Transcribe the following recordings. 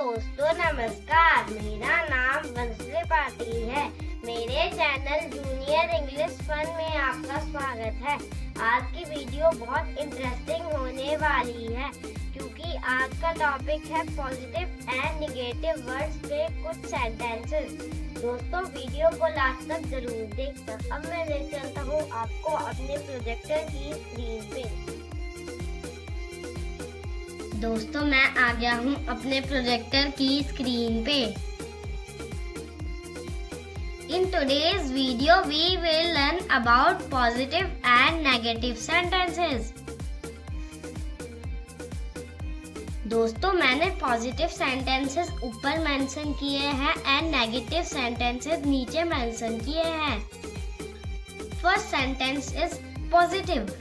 दोस्तों नमस्कार, मेरा नाम वंश त्रिपाठी है। मेरे चैनल जूनियर इंग्लिश फन में आपका स्वागत है। आज की वीडियो बहुत इंटरेस्टिंग होने वाली है क्योंकि आज का टॉपिक है पॉजिटिव एंड नेगेटिव वर्ड्स पे कुछ सेंटेंसेस। दोस्तों वीडियो को लास्ट तक जरूर देखना। अब मैं ले चलता हूँ आपको अपने प्रोजेक्टर की स्क्रीन पे। दोस्तों मैं आ गया हूँ अपने प्रोजेक्टर की स्क्रीन पे। In today's video we will learn about positive and negative sentences. दोस्तों मैंने पॉजिटिव सेंटेंसेस ऊपर मेंशन किए हैं एंड नेगेटिव सेंटेंसेस नीचे मेंशन किए हैं। First sentence is positive,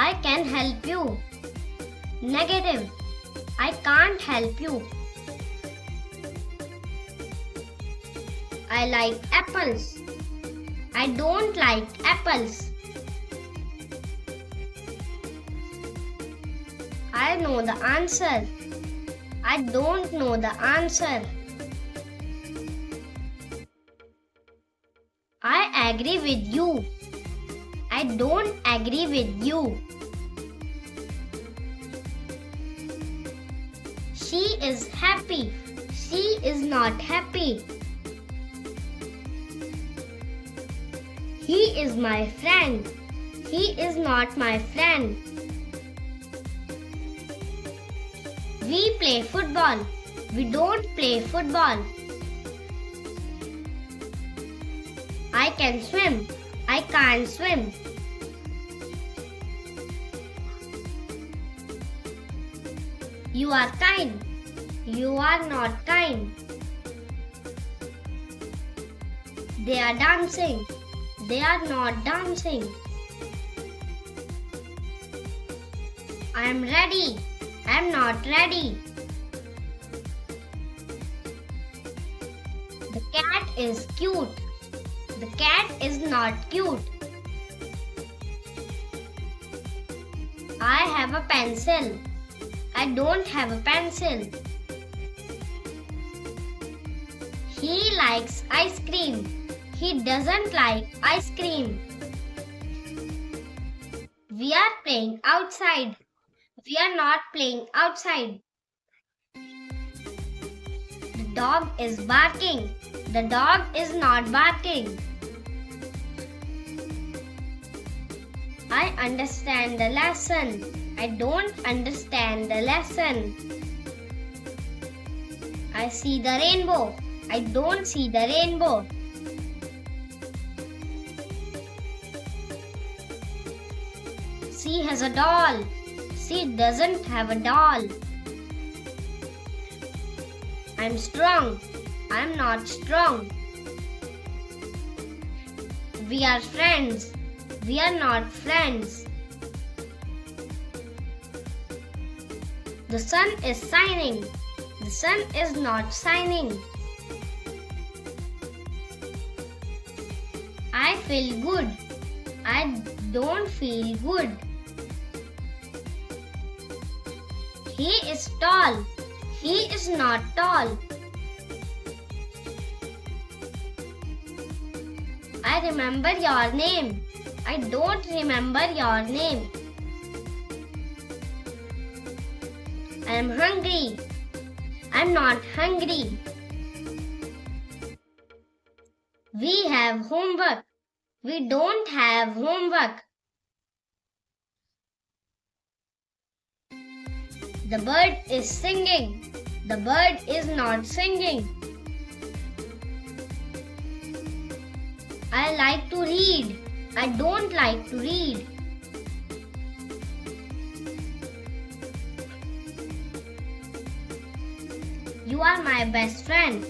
I can help you. Negative, I can't help you. I like apples. I don't like apples. I know the answer. I don't know the answer. I agree with you. I don't agree with you. She is happy. She is not happy. He is my friend. He is not my friend. We play football. We don't play football. I can swim. I can't swim. You are kind. You are not kind. They are dancing. They are not dancing. I am ready. I am not ready. The cat is cute. The cat is not cute. I have a pencil. I don't have a pencil. He likes ice cream. He doesn't like ice cream. We are playing outside. We are not playing outside. The dog is barking. The dog is not barking. I understand the lesson. I don't understand the lesson. I see the rainbow. I don't see the rainbow. She has a doll. She doesn't have a doll. I'm strong. I'm not strong. We are friends. We are not friends. The sun is shining. The sun is not shining. I feel good. I don't feel good. He is tall. He is not tall. I remember your name. I don't remember your name. I am hungry. I'm not hungry. We have homework. We don't have homework. The bird is singing. The bird is not singing. I like to read. I don't like to read. You are my best friend.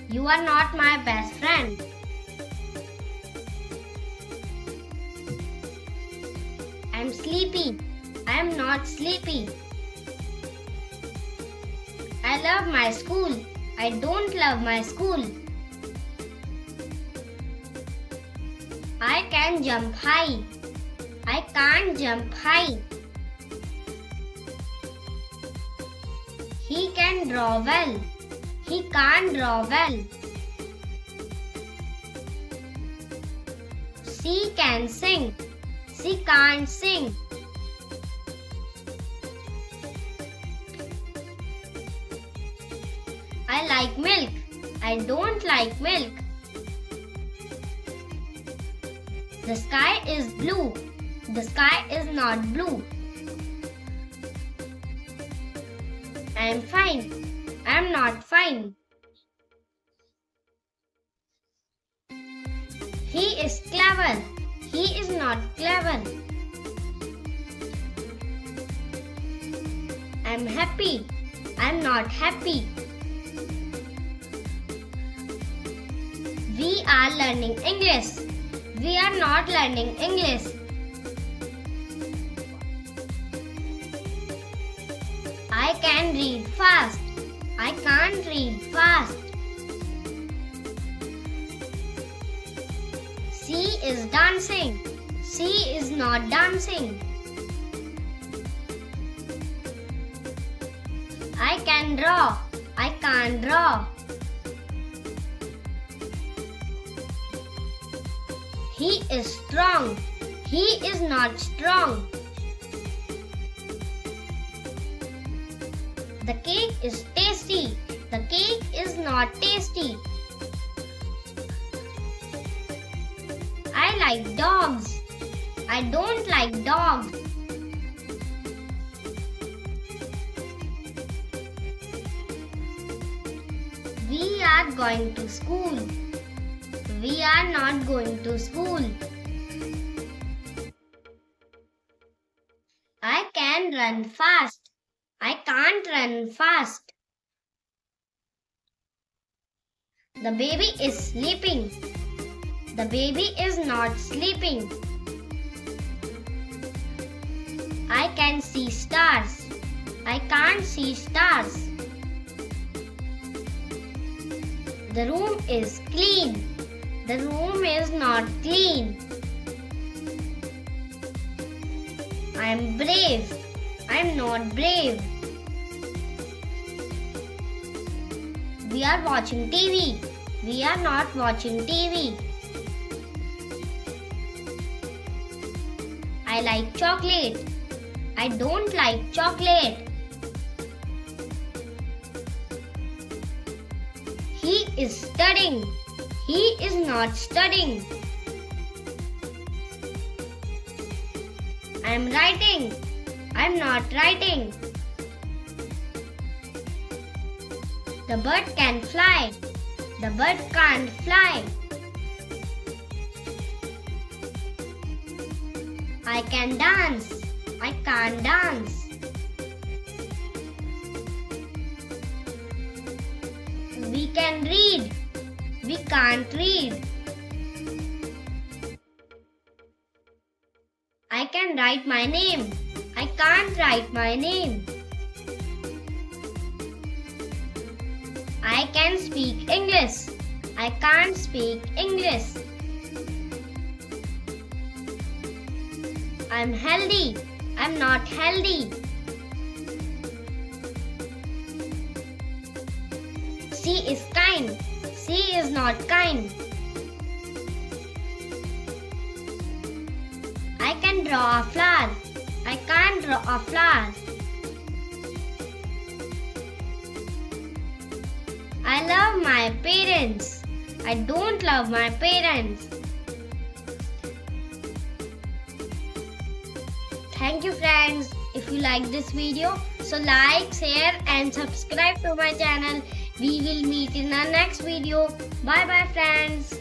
You are not my best friend. I am sleepy. I am not sleepy. I love my school. I don't love my school. I can jump high. I can't jump high. He can draw well. He can't draw well. She can sing. She can't sing. I like milk. I don't like milk. The sky is blue. The sky is not blue. I am fine. I am not fine. He is clever. He is not clever. I am happy. I am not happy. We are learning English. We are not learning English. I can read fast. I can't read fast. She is dancing. She is not dancing. I can draw. I can't draw. He is strong. He is not strong. The cake is tasty. The cake is not tasty. I like dogs. I don't like dogs. We are going to school. We are not going to school. I can run fast. I can't run fast. The baby is sleeping. The baby is not sleeping. I can see stars. I can't see stars. The room is clean. The room is not clean. I am brave. I am not brave. We are watching TV. We are not watching TV. I like chocolate. I don't like chocolate. He is studying. He is not studying. I am writing. I am not writing. The bird can fly. The bird can't fly. I can dance. I can't dance. We can read. We can't read. I can write my name. I can't write my name. I can speak English. I can't speak English. I'm healthy. I'm not healthy. She is kind. She is not kind. I can draw a flower. I can't draw a flower. I love my parents. I don't love my parents. Thank you friends. If you like this video, so like, share and subscribe to my channel. We will meet in our next video. Bye bye friends.